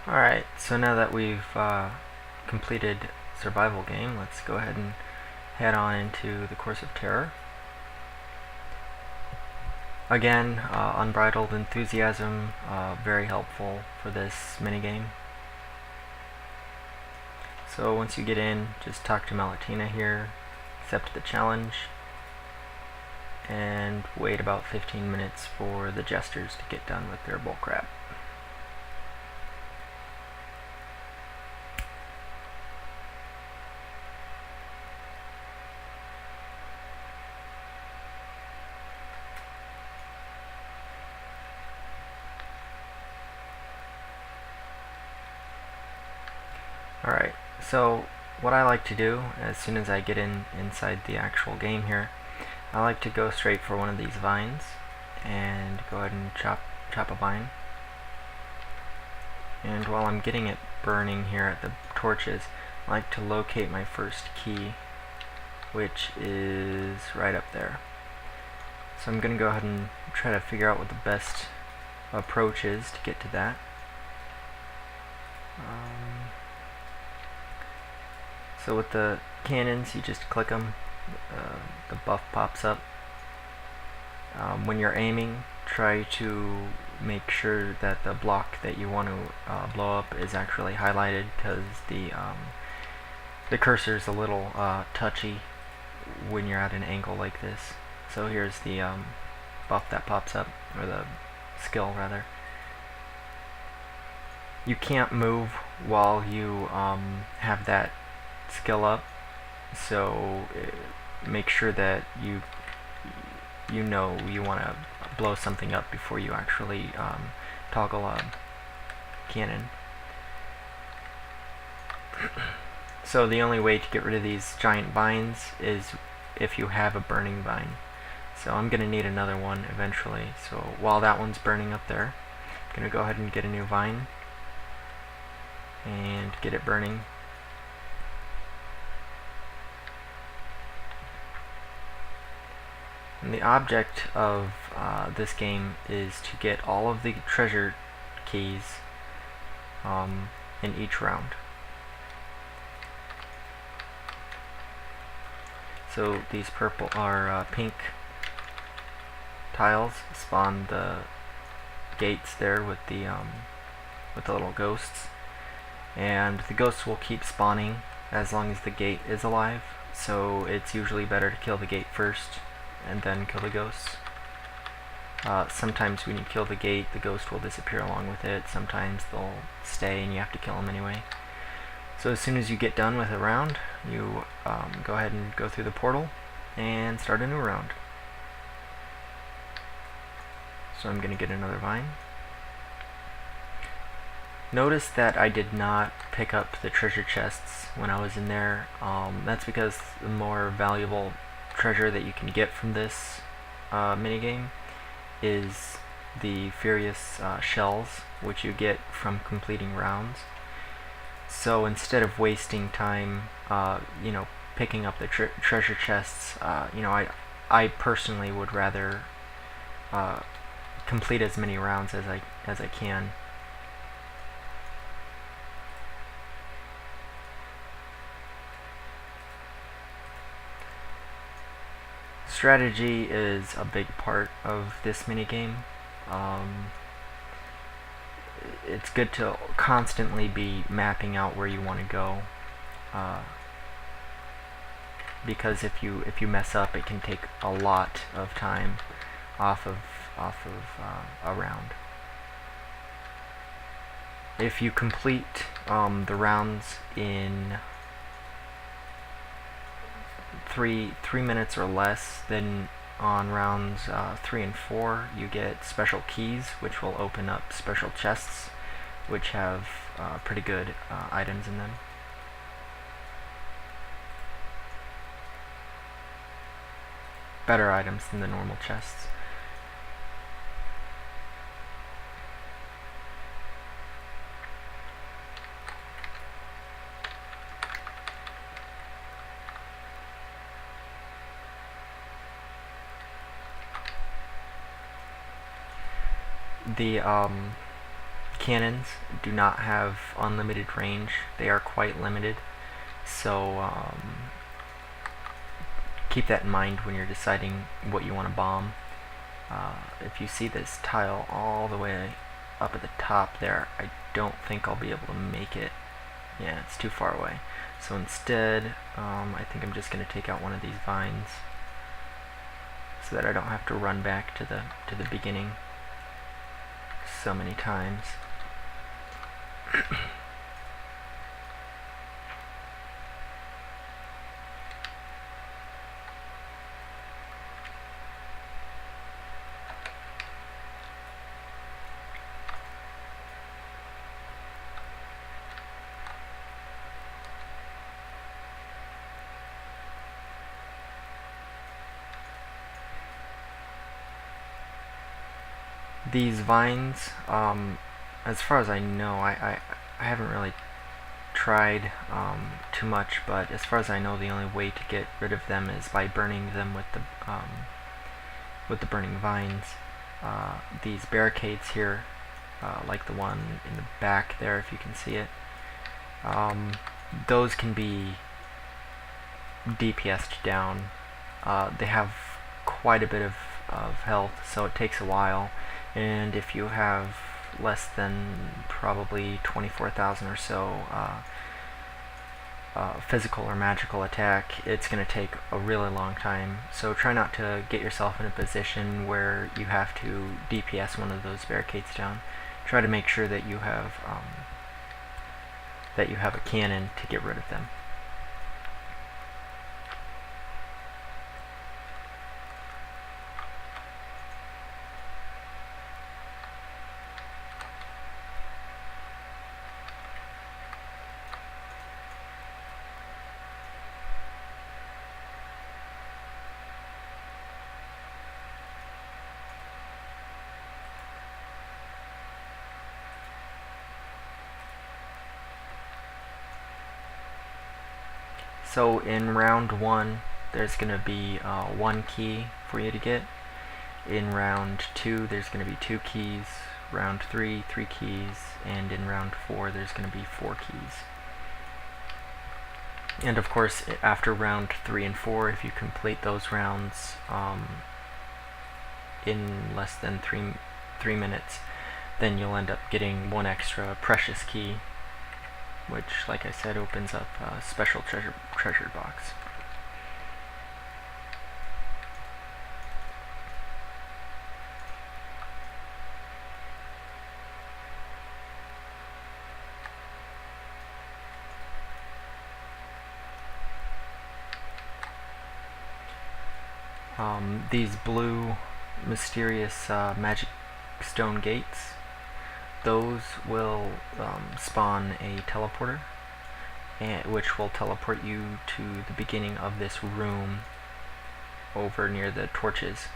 Alright, so now that we've completed survival game, let's go ahead and head on into the Course of Terror. Again, unbridled enthusiasm, very helpful for this minigame. So once you get in, just talk to Malatina here, accept the challenge, and wait about 15 minutes for the jesters to get done with their bullcrap. Alright, so what I like to do as soon as I get inside the actual game here, I like to go straight for one of these vines and go ahead and chop a vine. And while I'm getting it burning here at the torches, I like to locate my first key, which is right up there. So I'm going to go ahead and try to figure out what the best approach is to get to that. So with the cannons, you just click them, the buff pops up. When you're aiming, try to make sure that the block that you want to blow up is actually highlighted, because the cursor is a little touchy when you're at an angle like this. So here's the buff that pops up, or the skill rather. You can't move while you have that skill up, so make sure that you know you want to blow something up before you actually toggle a cannon. So the only way to get rid of these giant vines is if you have a burning vine. So I'm going to need another one eventually, so while that one's burning up there, I'm going to go ahead and get a new vine and get it burning. And the object of this game is to get all of the treasure keys in each round. So these purple or pink tiles spawn the gates there with the little ghosts, and the ghosts will keep spawning as long as the gate is alive. So it's usually better to kill the gate first and then kill the ghosts. Sometimes when you kill the gate, the ghost will disappear along with it. Sometimes they'll stay and you have to kill them anyway. So as soon as you get done with a round, you go ahead and go through the portal and start a new round. So I'm going to get another vine. Notice that I did not pick up the treasure chests when I was in there. That's because the more valuable treasure that you can get from this minigame is the Furious shells, which you get from completing rounds. So instead of wasting time, picking up the treasure chests, I personally would rather complete as many rounds as I can. Strategy is a big part of this minigame. It's good to constantly be mapping out where you want to go, because if you mess up, it can take a lot of time off of a round. If you complete the rounds in 3 minutes or less, then on rounds 3 and 4 you get special keys, which will open up special chests which have pretty good items in them. Better items than the normal chests. The cannons do not have unlimited range. They are quite limited. So keep that in mind when you're deciding what you want to bomb. If you see this tile all the way up at the top there, I don't think I'll be able to make it. Yeah, it's too far away. So instead, I think I'm just going to take out one of these vines so that I don't have to run back to the beginning so many times. These vines, as far as I know, I haven't really tried too much, but as far as I know, the only way to get rid of them is by burning them with the burning vines. These barricades here, like the one in the back there, if you can see it, those can be DPS'd down. They have quite a bit of health, so it takes a while. And if you have less than probably 24,000 or so physical or magical attack, it's going to take a really long time. So try not to get yourself in a position where you have to DPS one of those barricades down. Try to make sure that you have a cannon to get rid of them. So in round 1, there's going to be 1 key for you to get. In round 2, there's going to be 2 keys. Round 3, 3 keys. And in round 4, there's going to be 4 keys. And of course, after round 3 and 4, if you complete those rounds in less than 3 minutes, then you'll end up getting 1 extra precious key, which, like I said, opens up a special treasure box. These blue mysterious magic stone gates, those will spawn a teleporter, which will teleport you to the beginning of this room over near the torches.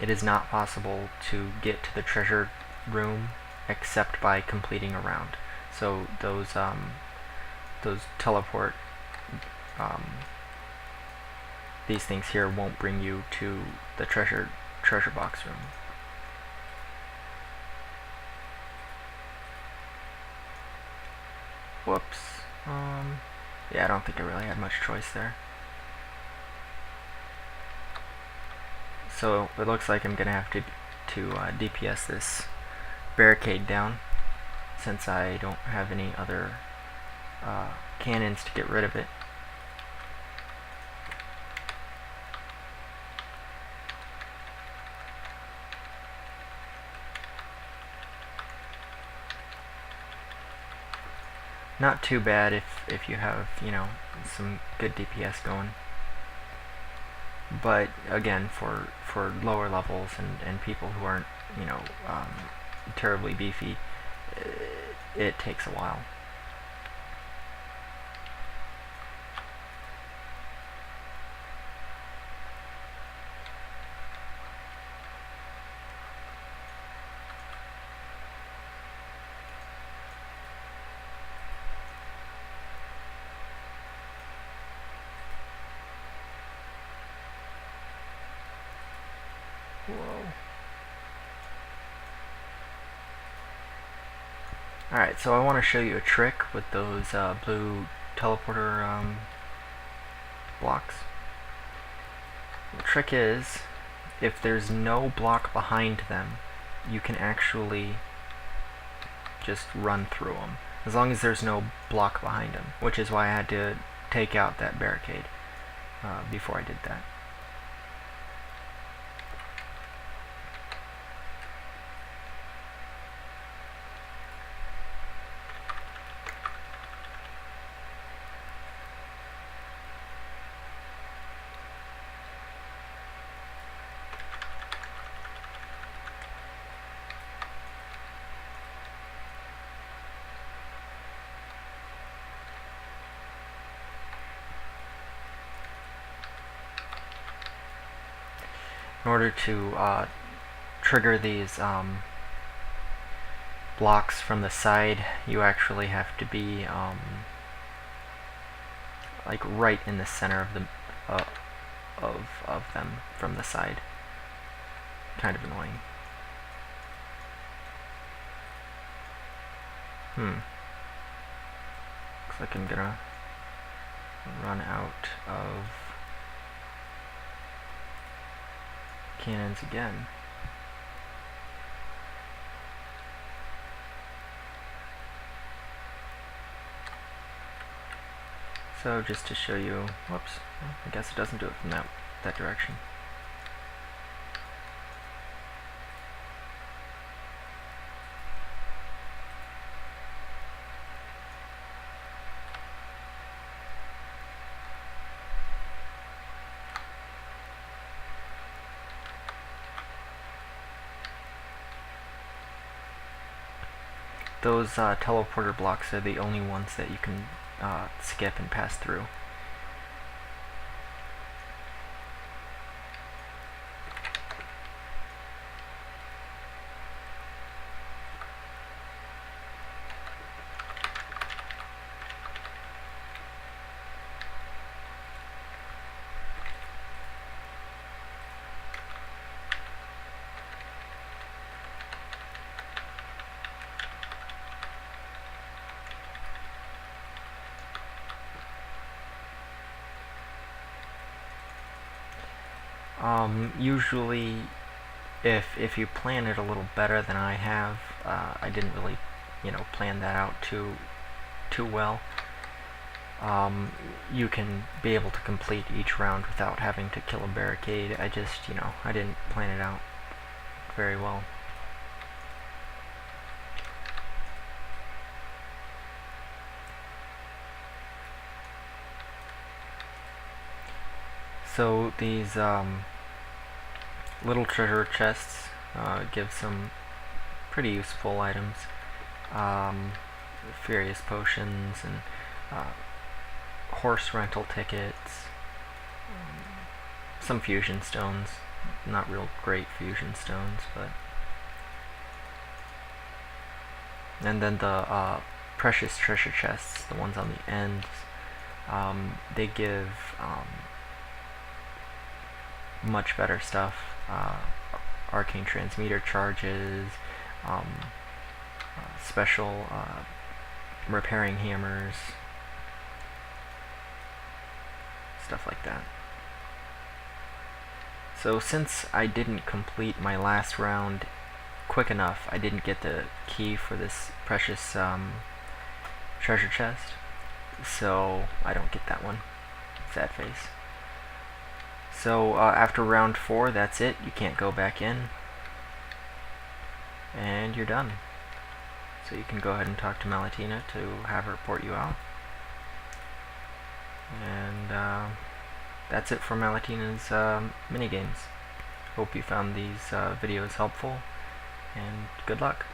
It is not possible to get to the treasure room except by completing a round. So those teleport, these things here won't bring you to the treasure box room. Whoops. Yeah, I don't think I really had much choice there. So it looks like I'm gonna have to DPS this barricade down, since I don't have any other cannons to get rid of it. Not too bad if you have, you know, some good DPS going. But again, for lower levels and people who aren't, you know, terribly beefy, it takes a while. Whoa. Alright, so I want to show you a trick with those blue teleporter blocks. The trick is, if there's no block behind them, you can actually just run through them, as long as there's no block behind them, which is why I had to take out that barricade before I did that. In order to trigger these blocks from the side, you actually have to be like right in the center of the of them from the side. Kind of annoying. Looks like I'm gonna run out of cannons again. So just to show you, whoops, I guess it doesn't do it from that direction. Those teleporter blocks are the only ones that you can skip and pass through. Usually, if you plan it a little better than I have, I didn't really, plan that out too well. You can be able to complete each round without having to kill a barricade. I just, I didn't plan it out very well. So these little treasure chests give some pretty useful items. Furious potions and horse rental tickets, some fusion stones. Not real great fusion stones, but... And then the precious treasure chests, the ones on the ends, they give much better stuff. Arcane transmitter charges, special repairing hammers, stuff like that. So since I didn't complete my last round quick enough, I didn't get the key for this precious treasure chest, so I don't get that one. Sad face. So after round 4, that's it. You can't go back in, and you're done. So you can go ahead and talk to Malatina to have her port you out. And that's it for Malatina's minigames. Hope you found these videos helpful, and good luck.